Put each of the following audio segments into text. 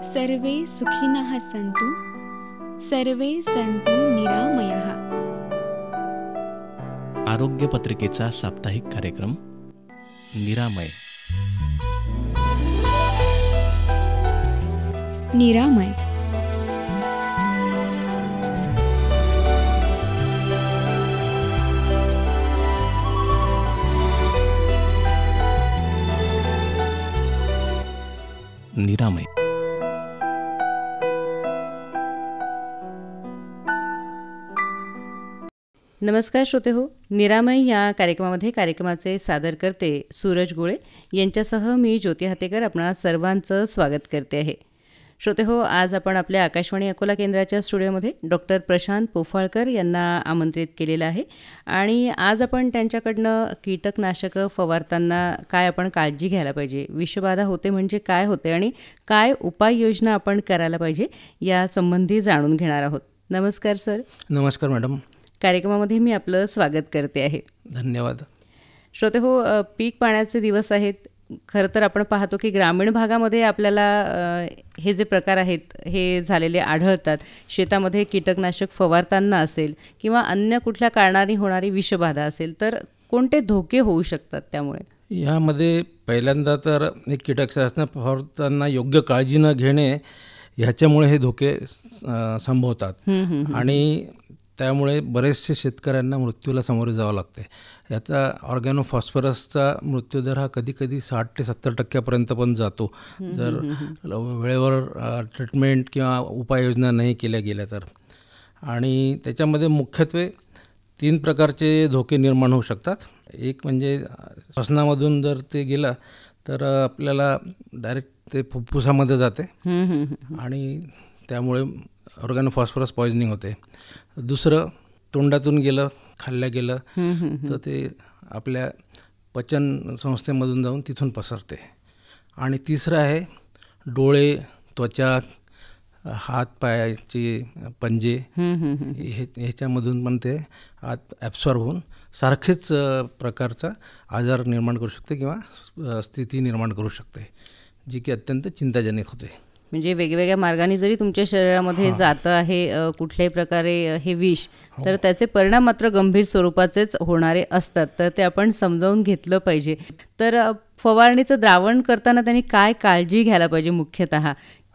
सर्वे सुखिनः सन्तु सर्वे सन्तु निरामयः। आरोग्य पत्रिकेचा साप्ताहिक कार्यक्रम निरामय। निरामय निरामय नमस्कार श्रोते हो, निरामय या कार्यक्रमाचे सादर करते सूरज गोळे यांच्यासह मी ज्योती हातेकर आपणा सर्वांचं स्वागत करते आहे. श्रोते हो, आज आपण आपल्या आकाशवाणी अकोला केंद्राच्या स्टुडिओमध्ये डॉक्टर प्रशांत पोफाळकर यांना आमंत्रित केलेलं आहे आणि आज आपण त्यांच्याकडनं कीटकनाशकं फवारताना काय आपण काळजी घ्यायला पाहिजे, विषबाधा होते म्हणजे काय होते आणि काय उपाययोजना आपण करायला पाहिजे या संबंधी जाणून घेणार आहोत. नमस्कार सर. नमस्कार मॅडम. कार्यक्रमामध्ये मी आपलं स्वागत करते आहे. धन्यवाद. श्रोते हो, पीक पाण्याचे दिवस आहेत. खरं तर आपण पाहतो की ग्रामीण भागामध्ये आपल्याला हे जे प्रकार आहेत हे झालेले आढळतात. शेतामध्ये कीटकनाशक फवारताना असेल किंवा अन्य कुठल्या कारणाने होणारी विषबाधा असेल तर कोणते धोके होऊ शकतात त्यामुळे? यामध्ये पहिल्यांदा तर कीटकनाशक फवारताना योग्य काळजी न घेणे ह्याच्यामुळे हे धोके संभवतात आणि त्यामुळे बरेचसे शेतकऱ्यांना मृत्यूला सामोरे जावं लागते. याचा ऑर्गॅनोफॉस्फरसचा मृत्यूदर हा कधीकधी 60 ते 70% पण जातो जर वेळेवर ट्रीटमेंट किंवा उपाययोजना नाही केल्या गेल्या तर. आणि त्याच्यामध्ये मुख्यत्वे 3 प्रकारचे धोके निर्माण होऊ शकतात. एक म्हणजे श्वसनामधून जर ते गेलं तर आपल्याला डायरेक्ट ते फुफ्फुसामध्ये जाते आणि त्यामुळे ऑर्गॅनोफॉस्फरस पॉयझनिंग होते. दुसरं तोंडातून गेलं, खाल्ल्या गेलं तर ते आपल्या पचन संस्थेमधून जाऊन तिथून पसरते. आणि तिसरं आहे डोळे, त्वचा, हात पायाचे पंजे ह्याच्यामधून पण ते आत ॲब्सॉर्ब होऊन सारखेच प्रकारचा आजार निर्माण करू शकते किंवा स्थिती निर्माण करू शकते, जी की अत्यंत चिंताजनक होते. म्हणजे वेगवेगळ्या मार्गाने जरी तुमच्या शरीरामध्ये जातं आहे कुठल्याही प्रकारे हे विष, तर त्याचे परिणाम मात्र गंभीर स्वरूपाचेच होणारे असतात. तर ते आपण समजावून घेतलं पाहिजे. तर फवारणीचं द्रावण करताना त्यांनी काय काळजी घ्यायला पाहिजे मुख्यतः?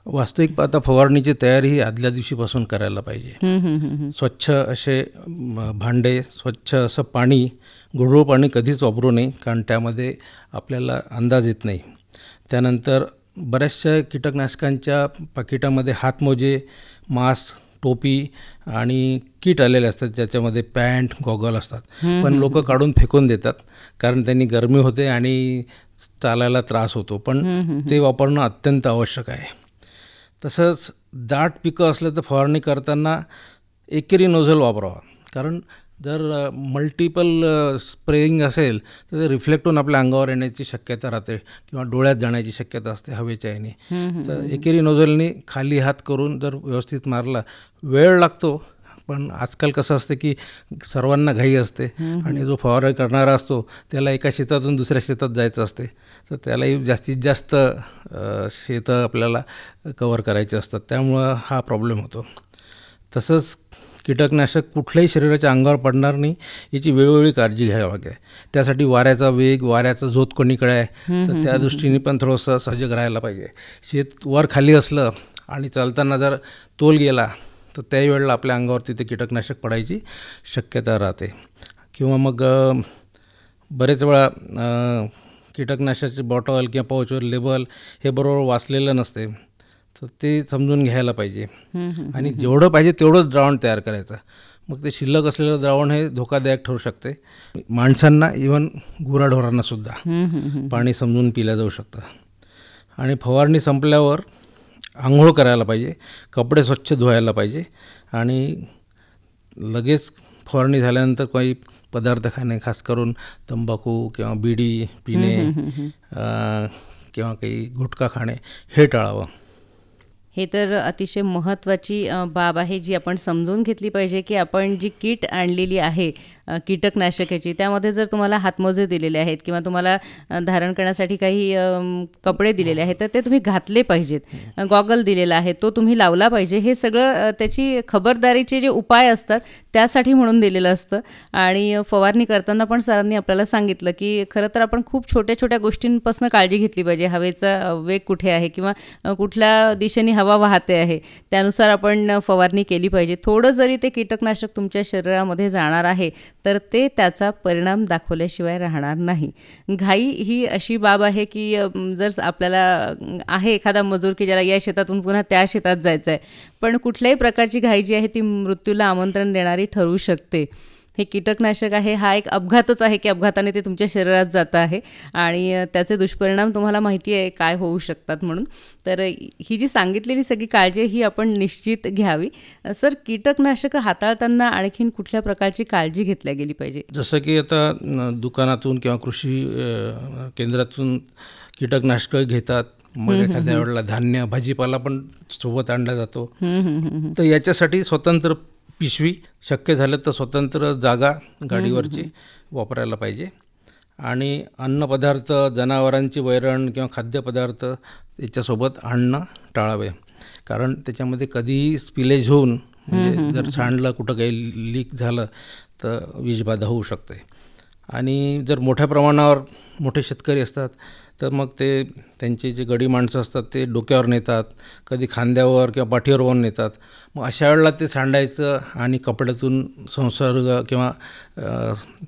वास्तविक पाहता फवारणीची तयारी ही आदल्या दिवशीपासून करायला पाहिजे. स्वच्छ असे भांडे, स्वच्छ असं पाणी, गुळगुळ पाणी कधीच वापरू नये, कारण त्यामध्ये आपल्याला अंदाज येत नाही. त्यानंतर बऱ्याचशा कीटकनाशकांच्या पाकिटामध्ये हातमोजे, मास्क, टोपी आणि किट आलेले असतात, ज्याच्यामध्ये पॅन्ट, गॉगल असतात. पण लोक काढून फेकून देतात कारण त्यांनी गरमी होते आणि चालायला त्रास होतो. पण ते वापरणं अत्यंत आवश्यक आहे. तसंच दाट पिकं असलं तर फवारणी करताना एकेरी नोझल वापरावा, कारण जर मल्टिपल स्प्रेइंग असेल तर ते रिफ्लेक्ट होऊन आपल्या अंगावर येण्याची शक्यता राहते किंवा डोळ्यात जाण्याची शक्यता असते हवेच्या याने. तर एकेरी नोझलने खाली हात करून जर व्यवस्थित मारला, वेळ लागतो पण आजकाल कसं असते की सर्वांना घाई असते आणि जो फवारणी करणारा असतो त्याला एका शेतातून दुसऱ्या शेतात जायचं असते, तर त्यालाही जास्तीत जास्त शेतं आपल्याला कवर करायचे असतात, त्यामुळं हा प्रॉब्लेम होतो. तसंच कीटकनाशक कुठल्याही शरीराच्या अंगावर पडणार नाही याची वेळोवेळी काळजी घ्यावी लागते. त्यासाठी वाऱ्याचा वेग, वाऱ्याचा झोत कोणीकडे आहे तर त्या दृष्टीने पण थोडंसं सजग राहायला पाहिजे. शेत वर खाली असलं आणि चालताना जर तोल गेला तर त्याही वेळेला आपल्या अंगावर तिथे कीटकनाशक पडायची शक्यता राहते. किंवा मग बरेच वेळा कीटकनाशकाची बॉटल किंवा पाऊचवर लेबल हे बरोबर वाचलेलं नसते, तर ते समजून घ्यायला पाहिजे. आणि जेवढं पाहिजे तेवढंच द्रावण तयार करायचं. मग ते शिल्लक असलेलं द्रावण हे धोकादायक ठरू शकते. माणसांना, इव्हन गुराढोरांनासुद्धा पाणी समजून पिलं जाऊ शकतं. आणि फवारणी संपल्यावर आंघोळ करायला पाहिजे, कपडे स्वच्छ धुवायला पाहिजे आणि लगेच फवारणी झाल्यानंतर काही पदार्थ खाणे, खास करून तंबाखू किंवा बिडी पिणे किंवा काही गुटखा खाणे हे टाळावं. हे तर अतिशय महत्त्वाची बाब आहे जी आपण समजून घेतली पाहिजे की आपण जी किट आणलेली आहे कीटकनाशकाची, त्यामध्ये जर तुम्हाला हातमोजे दिलेले आहेत किंवा तुम्हाला धारण करण्यासाठी काही कपडे दिलेले आहेत तर ते तुम्ही घातले पाहिजेत. गॉगल दिलेला आहे तो तुम्ही लावला पाहिजे. हे सगळं त्याची खबरदारीचे जे उपाय असतात त्यासाठी म्हणून दिलेलं असतं. आणि फवारणी करताना पण सरांनी आपल्याला सांगितलं की खरं तर आपण खूप छोट्या छोट्या गोष्टींपासून काळजी घेतली पाहिजे. हवेचा वेग कुठे आहे किंवा कुठल्या दिशेने हवा वाहते आहे त्यानुसार आपण फवारणी केली पाहिजे. थोडं जरी ते कीटकनाशक तुमच्या शरीरामध्ये जाणार आहे तर ते त्याचा परिणाम दाखवल्याशिवाय राहणार नाही. घाई ही अशी बाब आहे की जर आपल्याला आहे एखादा मजूर की ज्याला या शेतातून पुन्हा त्या शेतात जायचं आहे, पण कुठल्याही प्रकारची घाई जी आहे ती मृत्यूला आमंत्रण देणारी ठरू शकते. हे कीटकनाशक आहे हा एक अपघातच आहे की अपघाताने ते तुमच्या शरीरात जातं आहे आणि त्याचे दुष्परिणाम तुम्हाला माहिती आहे काय होऊ शकतात म्हणून. तर ही जी सांगितलेली सगळी काळजी ही आपण निश्चित घ्यावी. सर, कीटकनाशकं हाताळताना आणखीन कुठल्या प्रकारची काळजी घेतल्या गेली पाहिजे? जसं की आता दुकानातून किंवा कृषी केंद्रातून कीटकनाशकं घेतात, मग एखाद्या वेळेला धान्य भाजीपाला पण सोबत आणला जातो. तर याच्यासाठी स्वतंत्र पिशवी, शक्य झालं तर स्वतंत्र जागा गाडीवरची वापरायला पाहिजे. आणि अन्नपदार्थ, जनावरांची वैरण किंवा खाद्यपदार्थ याच्यासोबत आणणं टाळावे, कारण त्याच्यामध्ये कधीही स्पिलेज होऊन म्हणजे जर सांडलं कुठं काही लीक झालं तर विषबाधा होऊ शकते. आणि जर मोठ्या प्रमाणावर मोठे शेतकरी असतात तर मग ते त्यांचे जे गडी माणसं असतात ते डोक्यावर नेतात, कधी खांद्यावर किंवा पाठीवर वाहून नेतात. मग अशा वेळेला ते सांडायचं आणि कपड्यातून संसर्ग किंवा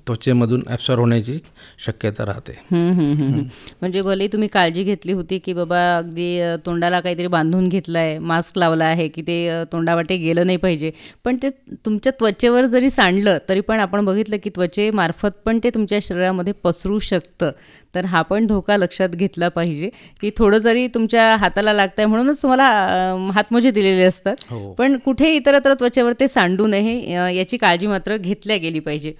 त्वचेमधून ॲब्सॉर्ब होण्याची शक्यता राहते. म्हणजे भले तुम्ही काळजी घेतली होती की बाबा अगदी तोंडाला काहीतरी बांधून घेतलं आहे, मास्क लावला आहे की ते तोंडावाटे गेलं नाही पाहिजे, पण ते तुमच्या त्वचेवर जरी सांडलं तरी पण आपण बघितलं की त्वचेमार्फत पण ते तुमच्या शरीरामध्ये पसरू शकतं. तर हा पण धोका लक्षात घेतला पाहिजे की थोडं जरी तुमच्या हाताला लागतंय म्हणूनच तुम्हाला हातमोजे दिलेले असतात, पण कुठे इतरत्र त्वचेवर ते सांडू नये याची काळजी मात्र घेतल्या गेली पाहिजे.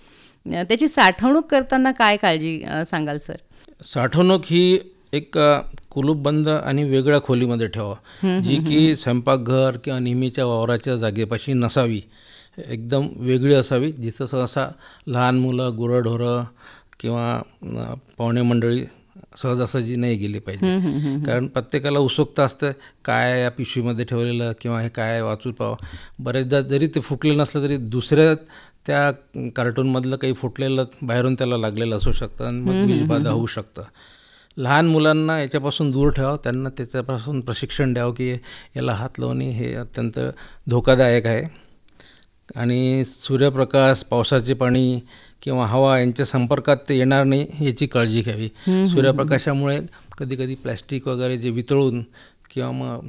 त्याची साठवणूक करताना काय काळजी सांगाल सर? साठवणूक ही एक कुलूपबंद आणि वेगळ्या खोलीमध्ये ठेवा, जी की स्वयंपाकघर किंवा नेहमीच्या वावराच्या जागेपाशी नसावी, एकदम वेगळी असावी, जिथं सहसा लहान मुलं, गुरंढोरं किंवा पाहुणे मंडळी सहजासहजी नाही गेली पाहिजे. कारण प्रत्येकाला उत्सुकता असते काय या पिशवीमध्ये ठेवलेलं किंवा हे काय वाचून पाहावं. बरेचदा जरी ते फुटलेलं नसलं तरी दुसऱ्या त्या कार्टूनमधलं काही फुटलेलं बाहेरून त्याला लागलेलं असू शकतं आणि मग विषबाधा होऊ शकतं. लहान मुलांना याच्यापासून दूर ठेवावं, त्यांना त्याच्यापासून प्रशिक्षण द्यावं की याला हात लावणे हे अत्यंत धोकादायक आहे. आणि सूर्यप्रकाश, पावसाचे पाणी किंवा हवा यांच्या संपर्कात ते येणार नाही याची काळजी घ्यावी. सूर्यप्रकाशामुळे कधीकधी प्लॅस्टिक वगैरे जे वितळून किंवा मग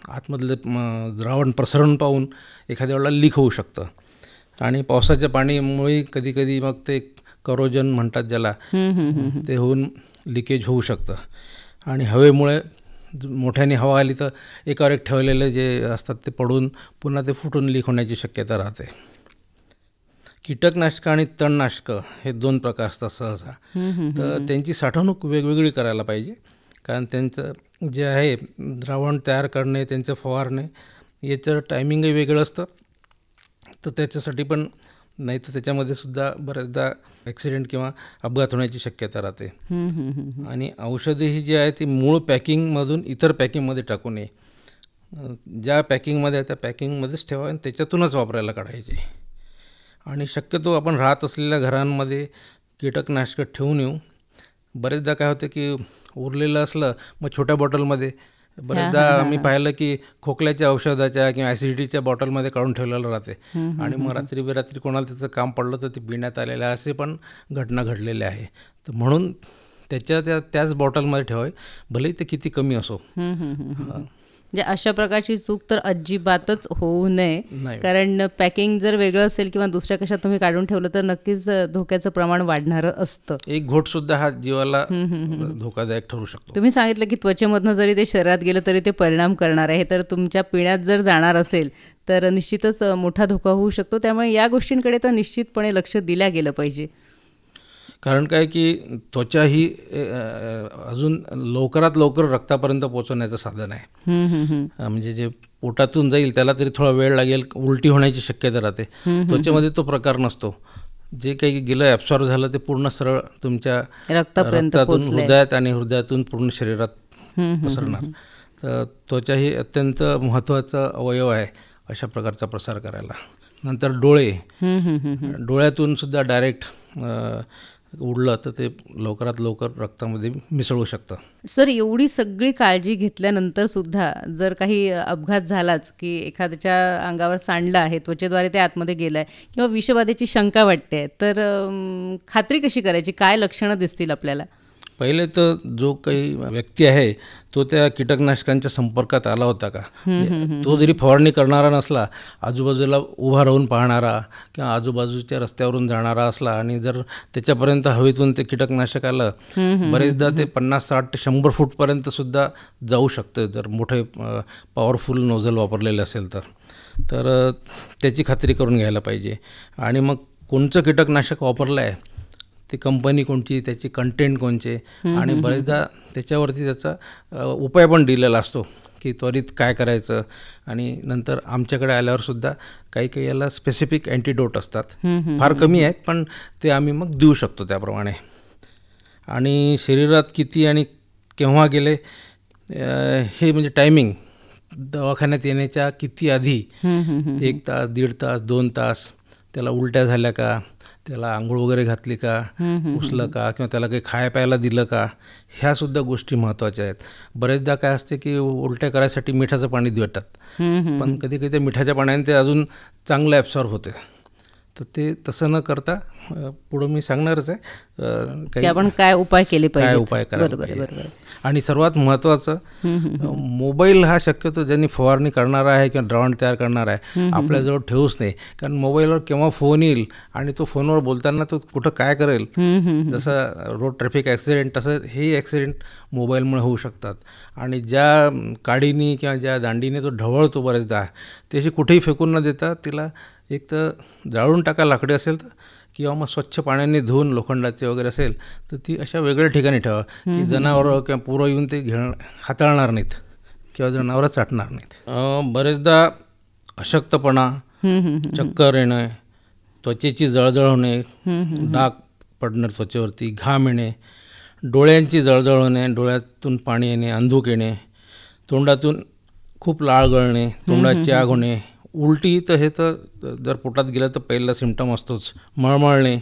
आतमधलं द्रावण प्रसरण पाहून एखाद्या वेळेला लीक होऊ शकतं. आणि पावसाच्या पाणीमुळे कधीकधी मग ते करोजन म्हणतात ज्याला, ते होऊन लिकेज होऊ शकतं. आणि हवेमुळे मोठ्याने हवा आली तर एकावर एक ठेवलेले जे असतात ते पडून पुन्हा ते फुटून लीक होण्याची शक्यता राहते. कीटकनाशकं आणि तणनाशकं हे दोन प्रकार असतात सहसा, तर त्यांची साठवणूक वेगवेगळी करायला पाहिजे. कारण त्यांचं जे आहे द्रावण तयार करणे, त्यांचं फवारणे याचं टायमिंगही वेगळं असतं. तर त्याच्यासाठी पण नाही तर त्याच्यामध्ये सुद्धा बऱ्याचदा ॲक्सिडेंट किंवा अपघात होण्याची शक्यता राहते. आणि औषधे ही जी आहे ती मूळ पॅकिंगमधून इतर पॅकिंगमध्ये टाकू नये. ज्या पॅकिंगमध्ये आहे त्या पॅकिंगमध्येच ठेवा आणि त्याच्यातूनच वापरायला काढायचे. आणि शक्यतो आपण राहत असलेल्या घरांमध्ये कीटकनाशकं ठेवून येऊ. बरेचदा काय होतं की उरलेलं असलं मग छोट्या बॉटलमध्ये, बरेचदा आम्ही पाहिलं की खोकल्याच्या औषधाच्या किंवा ॲसिडिटीच्या बॉटलमध्ये काढून ठेवलेलं राहते आणि मग रात्री बेरात्री कोणाला त्याचं काम पडलं तर ते पिण्यात आलेलं आहे, असे पण घटना घडलेल्या आहे. तर म्हणून त्याच बॉटलमध्ये ठेवावे, भलेही ते किती कमी असो. म्हणजे अशा प्रकारची चूक तर अजिबातच होऊ नये, कारण पॅकिंग जर वेगळं असेल किंवा दुसऱ्या कशात तुम्ही काढून ठेवलं तर नक्कीच धोक्याचं प्रमाण वाढणारं असतं. एक घोटसुद्धा हा जीवाला धोकादायक ठरू शकतो. तुम्ही सांगितलं की त्वचेमधनं जरी ते शरीरात गेलं तरी ते परिणाम करणार आहे, तर तुमच्या पिण्यात जर जाणार असेल तर निश्चितच मोठा धोका होऊ शकतो. त्यामुळे या गोष्टींकडे तर निश्चितपणे लक्ष दिल्या गेलं पाहिजे. कारण काय की त्वचा ही अजून लवकरात लवकर रक्तापर्यंत पोहोचवण्याचं साधन आहे. म्हणजे जे पोटातून जाईल त्याला तरी थोडा वेळ लागेल, उलटी होण्याची शक्यता राहते. त्वचेमध्ये तो प्रकार नसतो. जे काही गेलं ॲब्सॉर्ब झालं ते पूर्ण सरळ तुमच्या रक्तापर्यंत रक्तातून पोचलंय. हृदयात आणि हृदयातून पूर्ण शरीरात पसरणार. तर त्वचा ही अत्यंत महत्त्वाचा अवयव आहे अशा प्रकारचा प्रसार करायला. नंतर डोळे, डोळ्यातून सुद्धा डायरेक्ट उडलं तर ते लवकरात लवकर रक्तामध्ये मिसळू शकतं. सर, एवढी सगळी काळजी घेतल्यानंतर सुद्धा जर काही अपघात झालाच की एखाद्याच्या अंगावर सांडलं आहे, त्वचेद्वारे ते आतमध्ये गेलं आहे किंवा विषबाधेची शंका वाटते, तर खात्री कशी करायची? काय लक्षणं दिसतील आपल्याला? पहिले तर जो काही व्यक्ती आहे तो त्या कीटकनाशकांच्या संपर्कात आला होता का, तो जरी फवारणी करणारा नसला, आजूबाजूला उभा राहून पाहणारा किंवा आजूबाजूच्या रस्त्यावरून जाणारा असला आणि जर त्याच्यापर्यंत हवेतून ते कीटकनाशक आलं, बरेचदा ते 50, 60 ते 100 फूटपर्यंत सुद्धा जाऊ शकतं जर मोठे पॉवरफुल नोझल वापरलेले असेल तर त्याची खात्री करून घ्यायला पाहिजे. आणि मग कोणचं कीटकनाशक वापरलं आहे, ती कंपनी कोणची, त्याची कंटेंट कोणचे, आणि बरेचदा त्याच्यावरती त्याचा उपाय पण दिलेला असतो की त्वरित काय करायचं. आणि नंतर आमच्याकडे आल्यावरसुद्धा काही याला स्पेसिफिक अँटीडोट असतात, फार कमी आहेत पण ते आम्ही मग देऊ शकतो त्याप्रमाणे. आणि शरीरात किती आणि केव्हा गेले हे म्हणजे टायमिंग, दवाखान्यात येण्याच्या किती आधी, 1 तास, 1.5 तास, 2 तास, त्याला उलट्या झाल्या का, त्याला आंघोळ वगैरे घातली का, पुसलं का, किंवा त्याला काही खाया प्यायला दिलं का, ह्यासुद्धा गोष्टी महत्त्वाच्या आहेत. बरेचदा काय असते की उलट्या करायसाठी मिठाचं पाणी देतात, पण कधी कधी त्या मिठाच्या पाण्याने ते अजून चांगलं ॲब्सॉर्ब होते. तर ते तसं न करता पुढं मी सांगणारच आहे की आपण काय उपाय केले पाहिजे, काय उपाय करायला पाहिजे. आणि सर्वात महत्त्वाचं, मोबाईल हा शक्यतो ज्यांनी फवारणी करणार आहे किंवा द्रावण तयार करणार आहे आपल्याजवळ ठेवूच नाही. कारण मोबाईलवर केव्हा फोन येईल आणि तो फोनवर बोलताना तो कुठं काय करेल, जसं रोड ट्रॅफिक ॲक्सिडेंट तसं हे ॲक्सिडेंट मोबाईलमुळे होऊ शकतात. आणि ज्या काडीनी किंवा ज्या दांडीने तो ढवळतो बरेचदा, त्याची कुठेही फेकून न देता तिला एक तर जाळून टाका, लाकडी असेल तर, किंवा मग स्वच्छ पाण्याने धुवून, लोखंडाचे वगैरे असेल तर ती अशा वेगळ्या ठिकाणी ठेवा की जनावरं किंवा पोरं येऊन ते हाताळणार नाहीत किंवा जनावरं चाटणार नाहीत. बरेचदा अशक्तपणा, चक्कर येणं, त्वचेची जळजळ होणे, डाग पडणं त्वचेवरती, घाम येणे, डोळ्यांची जळजळ होणे, डोळ्यातून पाणी येणे, अंधूक येणे, तोंडातून खूप लाळ गळणे, तोंडाची आग होणे, उलटी, तर हे तर जर पोटात गेलं तर पहिला सिम्पटम असतोच, मळमळणे,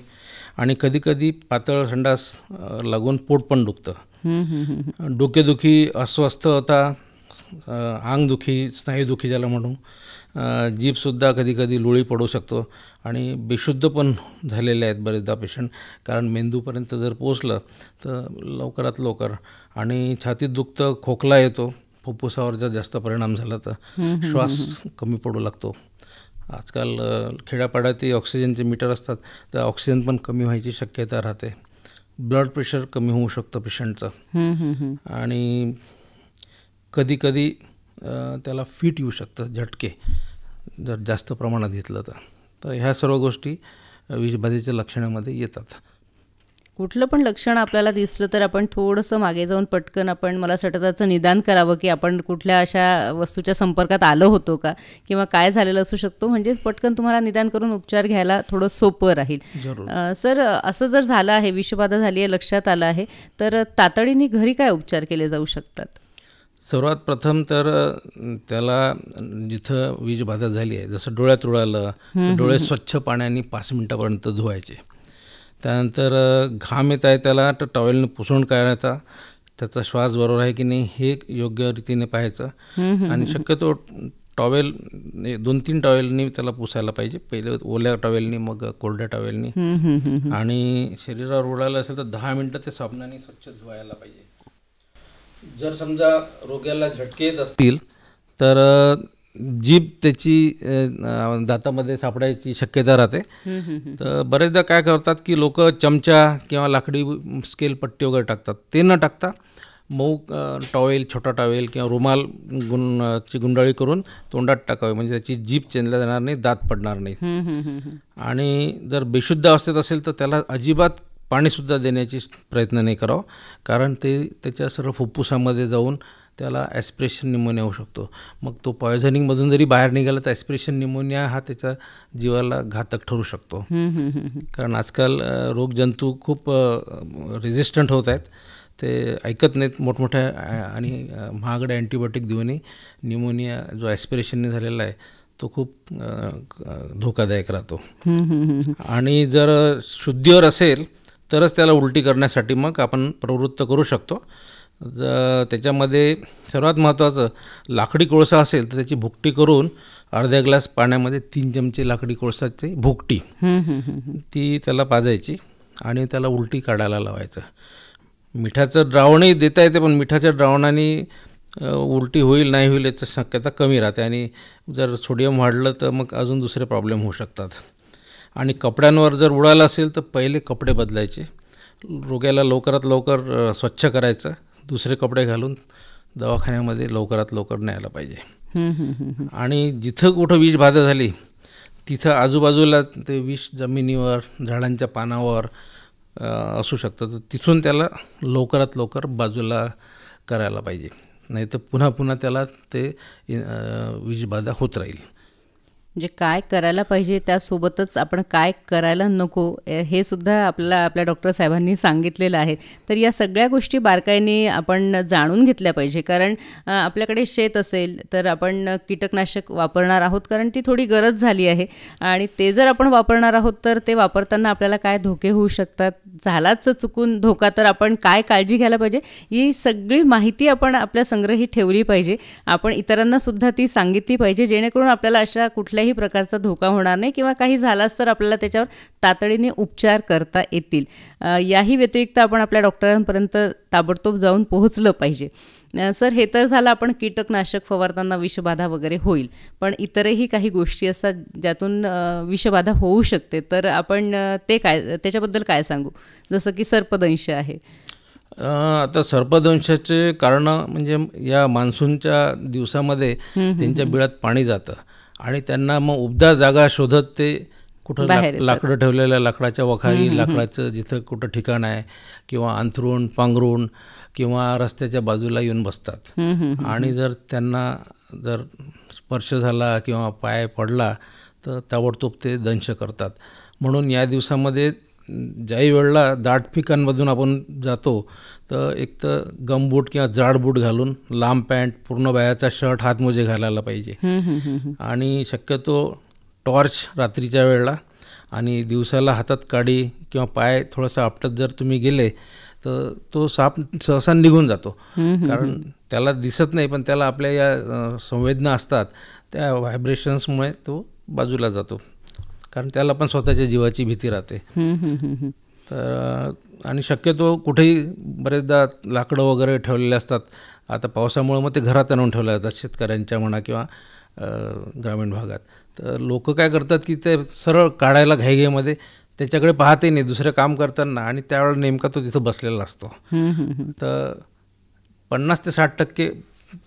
आणि कधीकधी पातळ संडास लागून पोट पण दुखतं, डोकेदुखी, अस्वस्थता, अंगदुखी, स्नायूदुखी ज्याला म्हणू, जीभसुद्धा कधीकधी लोळी पडू शकतो. आणि बेशुद्ध पण झालेले आहेत बरेचदा पेशंट, कारण मेंदूपर्यंत जर पोचलं तर लवकरात लवकर. आणि छातीत दुखतं, खोकला येतो, फुफ्फुसावर जर जास्त परिणाम झाला तर श्वास कमी पडू लागतो. आजकाल खेड्यापाड्यातही ऑक्सिजनचे मीटर असतात, तर ऑक्सिजन पण कमी व्हायची शक्यता राहते. ब्लड प्रेशर कमी होऊ शकतं पेशंटचं. आणि कधीकधी त्याला फिट येऊ शकतं, झटके, जर जास्त प्रमाणात घेतलं तर ह्या सर्व गोष्टी विषबाधेच्या लक्षणामध्ये येतात. कुठलं पण लक्षण आपल्याला दिसलं तर आपण थोडंसं मागे जाऊन पटकन आपण, मला असं वाटतं, त्याचं निदान करावं की आपण कुठल्या अशा वस्तूच्या संपर्कात आलो होतो का किंवा काय झालेलं असू शकतो, म्हणजे पटकन तुम्हाला निदान करून उपचार घ्यायला थोडं सोपं राहील. सर, असं जर झालं आहे, विषबाधा झाली आहे, लक्षात आलं आहे, तर तातडीने घरी काय उपचार केले जाऊ शकतात? सर्वात प्रथम तर त्याला जिथं विषबाधा झाली आहे, जसं डोळ्यात उडालं तर डोळे स्वच्छ पाण्याने 5 मिनटापर्यंत धुवायचे. त्यानंतर घाम येत आहे त्याला तर टॉवेलने पुसून काढायचा, त्याचा श्वास बरोबर आहे की नाही हे योग्य रीतीने पाहायचं. आणि शक्यतो टॉवेल 2-3 टॉवेलनी त्याला पुसायला पाहिजे, पहिले ओल्या टॉवेलनी, मग कोरड्या टॉवेलनी. आणि शरीरावर उडालं असेल तर 10 मिनटं ते साबणाने स्वच्छ धुवायला पाहिजे. जर समजा रोग्याला झटके येत असतील तर जीभ त्याची दातामध्ये सापडायची शक्यता राहते. तर बरेचदा काय करतात की लोक चमचा किंवा लाकडी स्केल पट्टी वगैरे टाकतात, ते न टाकता मऊ टॉवेल, छोटा टॉवेल किंवा रुमाल ची गुंडाळी करून तोंडात टाकावे, म्हणजे त्याची जीभ चेंदल्या जाणार नाही, दात पडणार नाहीत. आणि जर बेशुद्ध अवस्थेत असेल तर त्याला अजिबात पाणीसुद्धा देण्याची प्रयत्न नाही करावं, कारण ते त्याच्या सर्व फुफ्फुसामध्ये जाऊन त्याला ॲस्पिरेशन निमोनिया होऊ शकतो. मग तो पॉयझनिंगमधून जरी बाहेर निघाला तर ॲस्पिरेशन निमोनिया हा त्याच्या जीवाला घातक ठरू शकतो. कारण आजकाल रोगजंतू खूप रेझिस्टंट होत आहेत, ते ऐकत नाहीत, मोठमोठ्या आणि महागडे अँटीबायोटिक देऊनही निमोनिया जो ॲस्पिरेशनने झालेला आहे तो खूप धोकादायक राहतो. आणि जर शुद्धीवर असेल तरच त्याला उलटी करण्यासाठी मग आपण प्रवृत्त करू शकतो. त्याच्यामध्ये सर्वात महत्त्वाचं, लाकडी कोळसा असेल तर त्याची भुकटी करून अर्ध्या ग्लास पाण्यामध्ये 3 चमचे लाकडी कोळसाची भुकटी ती त्याला पाजायची आणि त्याला उलटी काढायला लावायचं. मिठाचं द्रावणही देता येते, पण मिठाच्या द्रावणाने उलटी होईल नाही होईल याची शक्यता कमी राहते, आणि जर सोडियम वाढलं तर मग अजून दुसरे प्रॉब्लेम होऊ शकतात. आणि कपड्यांवर जर उडालं असेल तर पहिले कपडे बदलायचे, रोग्याला लवकरात लवकर स्वच्छ करायचं, दुसरे कपडे घालून दवाखान्यामध्ये लवकरात लवकर न्यायला पाहिजे. आणि जिथं कुठं विषबाधा झाली तिथं आजूबाजूला ते विष जमिनीवर, झाडांच्या पानावर असू शकतं, तर तिथून त्याला लवकरात लवकर बाजूला करायला पाहिजे, नाही तर पुन्हा पुन्हा त्याला ते विषबाधा होत राहील. म्हणजे काय करायला पाहिजे त्यासोबतच आपण काय करायला नको हे सुद्धा आपल्याला आपल्या डॉक्टर साहेबांनी सांगितलेलं आहे. तर या सगळ्या गोष्टी बारकाईने आपण जाणून घेतल्या पाहिजे. कारण आपल्याकडे शेत असेल तर आपण कीटकनाशक वापरणार आहोत, कारण ती थोडी गरज झाली आहे, आणि ते जर आपण वापरणार आहोत तर ते वापरताना आपल्याला काय धोके होऊ शकतात, झालाच चुकून धोका तर आपण काय काळजी घ्यायला पाहिजे, ही सगळी माहिती आपण आपल्या संग्रही ठेवली पाहिजे. आपण इतरांना सुद्धा ती सांगितली पाहिजे, जेणेकरून आपल्याला अशा कुठल्याही प्रकारचा धोका होणार नाही, किंवा काही झालाच तर आपल्याला त्याच्यावर तातडीने उपचार करता येतील. याही व्यतिरिक्त आपण आपल्या डॉक्टरांपर्यंत ताबडतोब जाऊन पोहोचलं पाहिजे. सर, हे तर झालं आपण कीटकनाशक फवारताना विषबाधा वगैरे होईल, पण इतरही काही गोष्टी असतात ज्यातून विषबाधा होऊ शकते, तर आपण ते काय, त्याच्याबद्दल काय सांगू? जसं की सर्पदंश आहे. आता सर्पदंशाचे कारण म्हणजे या मान्सूनच्या दिवसामध्ये त्यांच्या बिळात पाणी जातं आणि त्यांना मग उबदार जागा शोधत ते कुठं लाकडं ठेवलेल्या लाकडाच्या वखारी, लाकडाचं जिथं कुठं ठिकाण आहे, किंवा अंथरूण पांघरूण किंवा रस्त्याच्या बाजूला येऊन बसतात. आणि जर त्यांना जर स्पर्श झाला किंवा पाय पडला तर ताबडतोब ते दंश करतात. म्हणून या दिवसामध्ये ज्याही वेळेला दाट पिकांमधून आपण जातो तर एक तर गमबूट किंवा जाड बूट घालून, लांब पॅन्ट, पूर्ण बायाचा शर्ट, हातमोजे घालायला पाहिजे. आणि शक्यतो टॉर्च रात्रीच्या वेळेला, आणि दिवसाला हातात काडी किंवा पाय थोडंसं आपटत जर तुम्ही गेले तर तो साप सहसा निघून जातो. कारण त्याला दिसत नाही, पण त्याला आपल्या या संवेदना असतात, त्या व्हायब्रेशन्समुळे तो बाजूला जातो, कारण त्याला पण स्वतःच्या जीवाची भीती राहते. तर आणि शक्यतो कुठेही बरेचदा लाकडं वगैरे ठेवलेले असतात. आता पावसामुळे मग ते घरात आणून ठेवले जातात शेतकऱ्यांच्या म्हणा किंवा ग्रामीण भागात. तर लोक काय करतात की ते सरळ काढायला घाईघाईमध्ये त्याच्याकडे पाहतही नाही दुसरं काम करताना, आणि त्यावेळेला नेमका तो तिथं बसलेला असतो. तर 50 ते 60%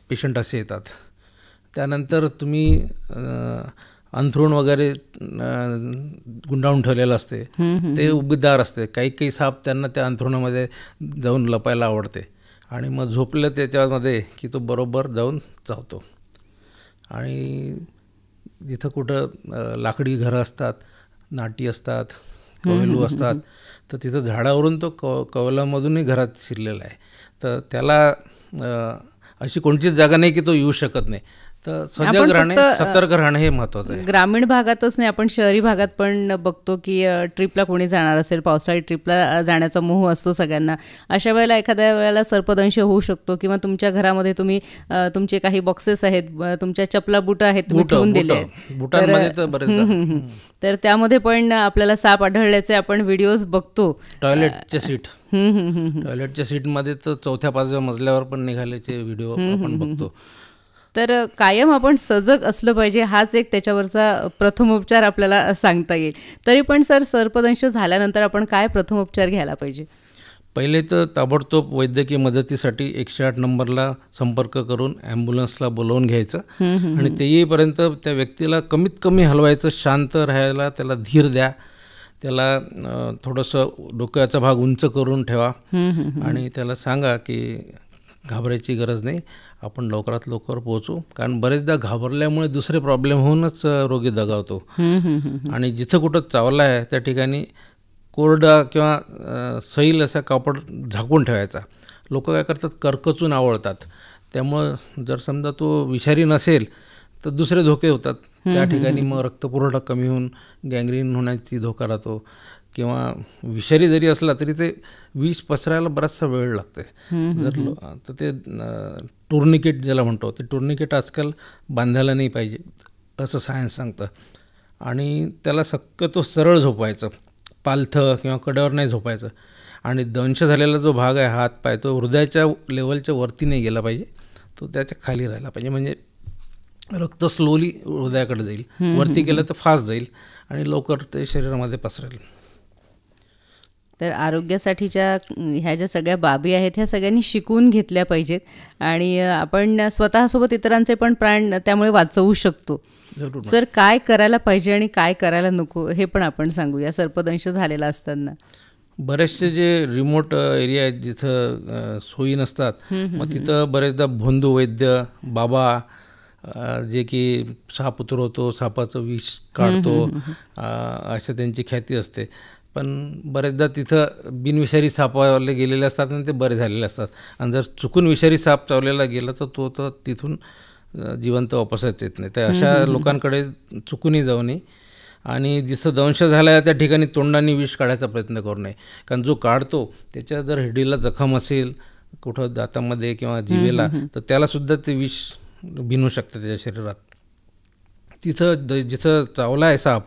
पेशंट असे येतात. त्यानंतर तुम्ही अंथरूण वगैरे गुंडाळून ठेवलेलं असते, ते उबदार असते. काही साप त्यांना त्या अंथरुणामध्ये जाऊन लपायला आवडते, आणि मग झोपलं त्याच्यामध्ये की तो बरोबर जाऊन चावतो. आणि जिथं कुठं लाकडी घरं असतात, नाटी असतात, कवेलू असतात, तर तिथं झाडावरून तो कवेलामधूनही घरात शिरलेला आहे. तर त्याला अशी कोणतीच जागा नाही की तो येऊ शकत नाही. तर सजग राहणे, सतर्क राहणे हे महत्त्वाचं आहे. ग्रामीण भागातच नाही, आपण शहरी भागात पण बघतो की ट्रिपला कोणी जाणार असेल, पावसाळी ट्रिपला जाण्याचा मोह असतो सगळ्यांना. अशा वेळेला एखाद्या वेळेला सर्पदंश होऊ शकतो, किंवा तुमच्या घरामध्ये तुम्ही तुमचे काही बॉक्सेस आहेत, तुमच्या चपला बुटं आहेत तुम्ही ठेवून दिले आहेत, तर त्यामध्ये पण आपल्याला साप आढळल्याचे आपण व्हिडिओज बघतो. टॉयलेटच्या सीटमध्ये तर 4थ्या-5व्या मजल्यावर पण निघाल्याचे व्हिडिओ आपण बघतो. तर कायम आपण सजग असलं पाहिजे, हाच एक त्याच्यावरचा प्रथमोपचार आपल्याला सांगता येईल. तरी पण सर, सर्पदंश झाल्यानंतर आपण काय प्रथमोपचार घ्यायला पाहिजे? पहिले तर ताबडतोब वैद्यकीय मदतीसाठी 108 नंबरला संपर्क करून ॲम्ब्युलन्सला बोलवून घ्यायचं, आणि ते येईपर्यंत त्या व्यक्तीला कमीत कमी हलवायचं, शांत राहायला, त्याला धीर द्या, त्याला थोडंसं डोक्याचा भाग उंच करून ठेवा, आणि त्याला सांगा की घाबरायची गरज नाही, आपण लवकरात लवकर पोहोचू. कारण बरेचदा घाबरल्यामुळे दुसरे प्रॉब्लेम होऊनच रोगी दगावतो. आणि जिथं कुठं चावला आहे त्या ठिकाणी कोरडा किंवा सैल असा कापड झाकून ठेवायचा. लोक काय करतात, करकचून आवळतात. त्यामुळं जर समजा तो विषारी नसेल तर दुसरे धोके होतात. त्या ठिकाणी मग रक्तपुरवठा कमी होऊन गँग्रीन होण्याची धोका राहतो. किंवा विषारी जरी असला तरी ते विष पसरायला बराचसा वेळ लागते. तर ते टुर्निकेट ज्याला म्हणतो, ते टुर्निकेट आजकाल बांधायला नाही पाहिजे असं सायन्स सांगतं. आणि त्याला शक्यतो सरळ झोपवायचं, पालथं किंवा कड्यावर नाही झोपायचं. आणि दंश झालेला जो भाग आहे, हात पाय, तो हृदयाच्या लेवलच्या वरती नाही गेला पाहिजे, तो त्याच्या खाली राहिला पाहिजे. म्हणजे रक्त स्लोली हृदयाकडे जाईल. वरती गेलं तर फास्ट जाईल आणि लवकर ते शरीरामध्ये पसरेल. तर आरोग्यासाठीच्या ह्या ज्या सगळ्या बाबी आहेत ह्या सगळ्यांनी शिकून घेतल्या पाहिजेत. आणि आपण स्वतःसोबत इतरांचे पण प्राण त्यामुळे वाचवू शकतो. सर, काय करायला पाहिजे आणि काय करायला नको हे पण आपण सांगूया. सर्पदंश झालेला असताना बरेचसे जे रिमोट एरिया आहेत जिथं सोयी नसतात, मग तिथं बरेचदा भोंदू वैद्य, बाबा जे की साप उतरवतो, सापाचं विष काढतो, अशा त्यांची ख्याती असते. पण बरेचदा तिथं बिनविषारी सापावले गेलेले असतात आणि ते बरे झालेले असतात. आणि जर चुकून विषारी साप चावलेला गेला तर तो तर तिथून जिवंत वापसच येत नाही. तर अशा लोकांकडे चुकूनही जाऊ नये. आणि जिथं दंश झाला आहे त्या ठिकाणी तोंडाने विष काढायचा प्रयत्न करू नये. कारण जो काढतो त्याच्या जर हिडीला जखम असेल कुठं दातामध्ये किंवा जिभेला, तर त्यालासुद्धा ते विष भिनू शकतं त्याच्या शरीरात. जिथं चावला आहे साप,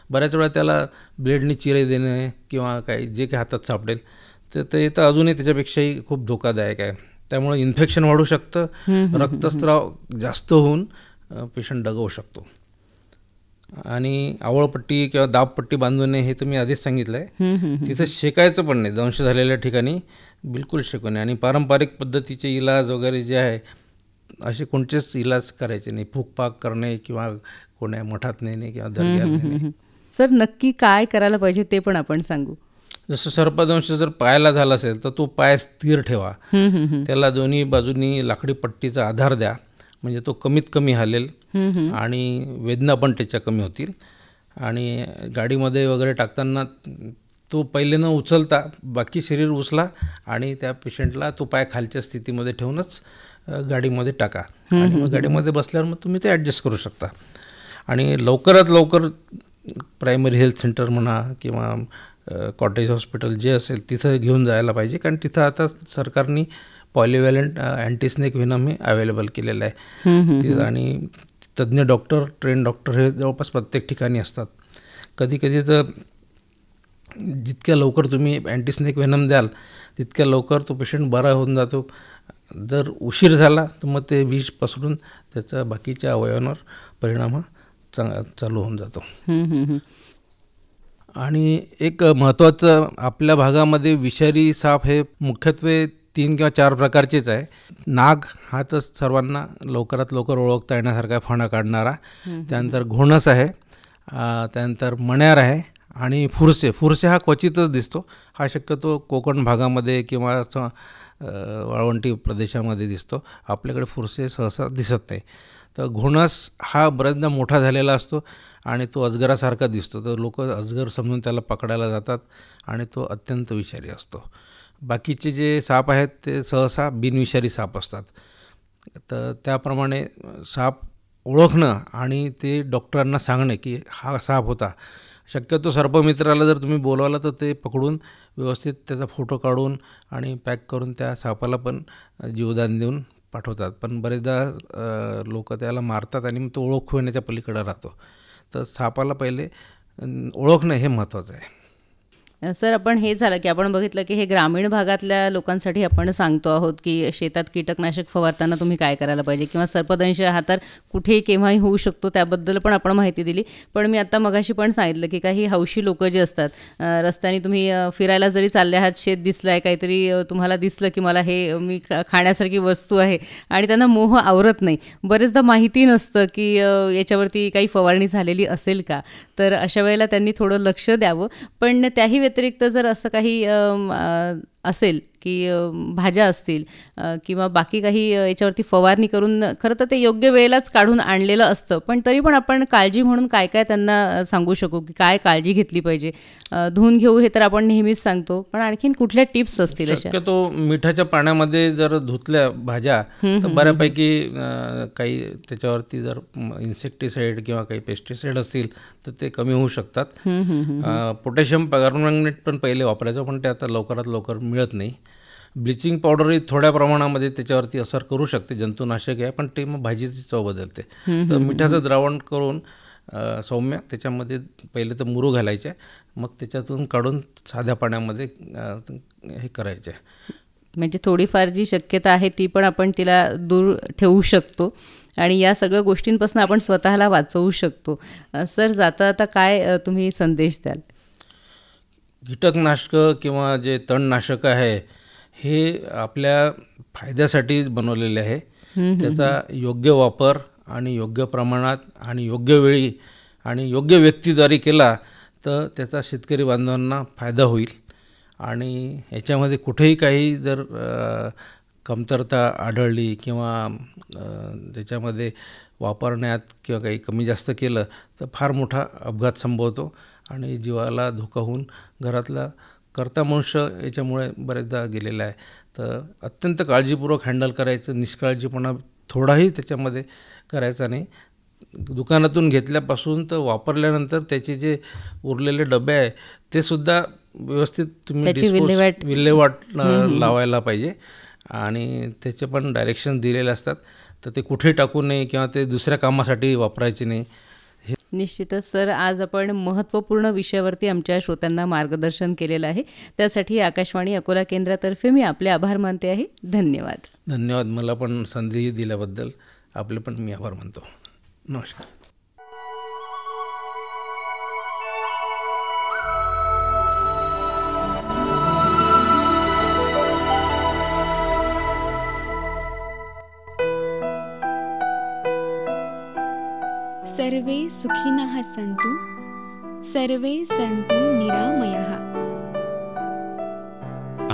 बऱ्याच वेळा त्याला ब्लेडने चिरे देणे किंवा काही जे काही हातात सापडेल ते तर अजूनही त्याच्यापेक्षाही खूप धोकादायक आहे. त्यामुळे इन्फेक्शन वाढू शकतं, रक्तस्राव जास्त होऊन पेशंट दगावू शकतो. आणि आवळपट्टी किंवा दाबपट्टी बांधू नये हे तर मी आधीच सांगितलं आहे. तिथं शेकायचं पण नाही, दंश झालेल्या ठिकाणी बिलकुल शेकू नये. आणि पारंपरिक पद्धतीचे इलाज वगैरे जे आहे असे कोणतेच इलाज करायचे नाही. फूकपाक करणे किंवा कोण्या मठात नेणे किंवा दर्ग्यात नेणे. सर, नक्की काय करायला पाहिजे ते पण आपण सांगू. जसं सर्पदंश जर पायाला झाला असेल तर तो पाय स्थिर ठेवा. त्याला दोन्ही बाजूनी लाकडी पट्टीचा आधार द्या, म्हणजे तो कमीत कमी हालेल आणि वेदना पण त्याच्या कमी होतील. आणि गाडीमध्ये वगैरे टाकताना तो पहिले न उचलता बाकी शरीर उचला आणि त्या पेशंटला तो पाय खालच्या स्थितीमध्ये ठेवूनच गाडीमध्ये टाका. आणि मग गाडीमध्ये बसल्यावर मग तुम्ही ते ॲडजस्ट करू शकता. आणि लवकरात लवकर प्रायमरी हेल्थ सेंटर म्हणा किंवा कॉटेज हॉस्पिटल जे असेल तिथं घेऊन जायला पाहिजे. कारण तिथं आता सरकारने पॉलिव्हॅलंट अँटीस्नेक व्हेनम हे अवेलेबल केलेलं आहे. आणि तज्ज्ञ डॉक्टर, ट्रेन डॉक्टर हे जवळपास प्रत्येक ठिकाणी असतात. कधी कधी तर जितक्या लवकर तुम्ही अँटीस्नेक व्हेनम द्याल तितक्या लवकर तो पेशंट बरा होऊन जातो. जर उशीर झाला तर मग ते विष पसरून त्याचा बाकीच्या अवयवांवर परिणाम हा चालू होऊन जातो. आणि एक महत्त्वाचं, आपल्या भागामध्ये विषारी साप हे मुख्यत्वे 3 किंवा 4 प्रकारचेच आहे. नाग हा तर सर्वांना लवकरात लवकर ओळखता येण्यासारखा फणा काढणारा. त्यानंतर घोणस आहे, त्यानंतर मण्यार आहे आणि फुरसे हा क्वचितच दिसतो. हा शक्यतो कोकण भागामध्ये किंवा वाळवंटी प्रदेशामध्ये दिसतो. आपल्याकडे फुरसे सहसा दिसत नाही. तर घोणस हा बऱ्याचदा मोठा झालेला असतो आणि तो अजगरासारखा दिसतो. तर लोक अजगर समजून त्याला पकडायला जातात आणि तो अत्यंत विषारी असतो. बाकीचे जे साप आहेत ते सहसा बिनविषारी साप असतात. तर त्याप्रमाणे साप ओळखणं आणि ते डॉक्टरांना सांगणे की हा साप होता. शक्यतो सर्पमित्राला जर तुम्ही बोलवला तर ते पकडून व्यवस्थित त्याचा फोटो काढून आणि पॅक करून त्या सापाला पण जीवदान देऊन पाठवतात. पण बरेचदा लोक त्याला मारतात आणि मग तो ओळख होण्याच्या पलीकडे राहतो. तर सापाला पहिले ओळखणं हे महत्त्वाचं आहे. सर, आपण हे झालं की आपण बघितलं की हे ग्रामीण भागातल्या लोकांसाठी आपण सांगतो आहोत की शेतात कीटकनाशक फवारताना तुम्ही काय करायला पाहिजे किंवा सर्पदंश हा तर कुठेही केव्हाही होऊ शकतो त्याबद्दल पण आपण माहिती दिली. पण मी आत्ता मगाशी पण सांगितलं की काही हौशी लोक जे असतात, रस्त्याने तुम्ही फिरायला जरी चालले आहात, शेत दिसलं आहे, काहीतरी तुम्हाला दिसलं की मला हे मी खाण्यासारखी वस्तू आहे आणि त्यांना मोह आवरत नाही. बरेचदा माहिती नसतं की याच्यावरती काही फवारणी झालेली असेल का. तर अशा वेळेला त्यांनी थोडं लक्ष द्यावं. पण त्याही व्यतिरिक्त जर असं काही असेल की भाज्या असतील किंवा बाकी काही याच्यावरती फवारणी करून खरं तर ते योग्य वेळेलाच काढून आणलेलं असतं, पण तरी पण आपण काळजी म्हणून काय काय त्यांना सांगू शकू की काय काळजी घेतली पाहिजे? धुवून घेऊ हे तर आपण नेहमीच सांगतो, पण आणखीन कुठल्या टिप्स असतील अशा? शक्यतो मिठाच्या पाण्यामध्ये जर धुतल्या भाज्या तर बऱ्यापैकी काही त्याच्यावरती जर इन्सेक्टिसाईड किंवा काही पेस्टिसाईड असतील तर ते कमी होऊ शकतात. पोटॅशियम परमंगनेट पण पहिले वापरायचं, पण ते आता लवकरात लवकर मिळत नाही. ब्लिचिंग पावडरही थोड्या प्रमाणामध्ये त्याच्यावरती असर करू शकते, जंतुनाशक आहे, पण ते मग भाजीची चव बदलते. तर मिठाचं द्रावण करून सौम्य त्याच्यामध्ये पहिले तर मुरू घालायचे, मग त्याच्यातून काढून साध्या पाण्यामध्ये हे करायचे. म्हणजे थोडीफार जी शक्यता आहे ती पण आपण तिला दूर ठेवू शकतो आणि या सगळ्या गोष्टींपासून आपण स्वतःला वाचवू शकतो. सर, जाता जाता काय तुम्ही संदेश द्याल? कीटकनाशकं किंवा जे तणनाशक आहे हे आपल्या फायद्यासाठी बनवलेले आहे. त्याचा योग्य वापर आणि योग्य प्रमाणात आणि योग्य वेळी आणि योग्य व्यक्तीद्वारे केला तर त्याचा शेतकरी बांधवांना फायदा होईल. आणि याच्यामध्ये कुठेही काही जर कमतरता आढळली किंवा त्याच्यामध्ये वापरण्यात किंवा काही कमी जास्त केलं तर फार मोठा अपघात संभवतो आणि जीवाला धोका होऊन घरातला कर्ता मनुष्य याच्यामुळे बरेचदा गेलेला आहे. तर अत्यंत काळजीपूर्वक हँडल करायचं, निष्काळजीपणा थोडाही त्याच्यामध्ये करायचा नाही. दुकानातून घेतल्यापासून तर वापरल्यानंतर त्याचे जे उरलेले डबे आहे ते सुद्धा व्यवस्थित तुम्ही विल्हेवाट लावायला पाहिजे आणि त्याचे पण डायरेक्शन दिलेले असतात, तर ते कुठे टाकू नये किंवा ते दुसऱ्या कामासाठी वापरायचे नाही. निश्चितच सर, आज आपण महत्त्वपूर्ण विषयावरती आमच्या श्रोत्यांना मार्गदर्शन केलेलं आहे. त्यासाठी आकाशवाणी अकोला केंद्रातर्फे मी आपले आभार मानते आहे. धन्यवाद. धन्यवाद. मला पण संधी दिल्याबद्दल आपले पण मी आभार मानतो. नमस्कार. सर्वे सुखिनः सन्तु, सर्वे सन्तु निरामयः.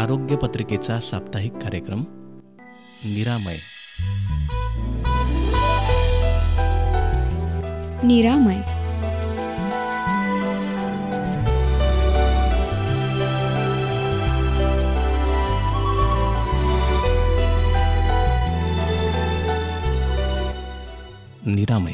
आरोग्य पत्रिकेचा साप्ताहिक कार्यक्रम निरामय. निरामय. निरामय.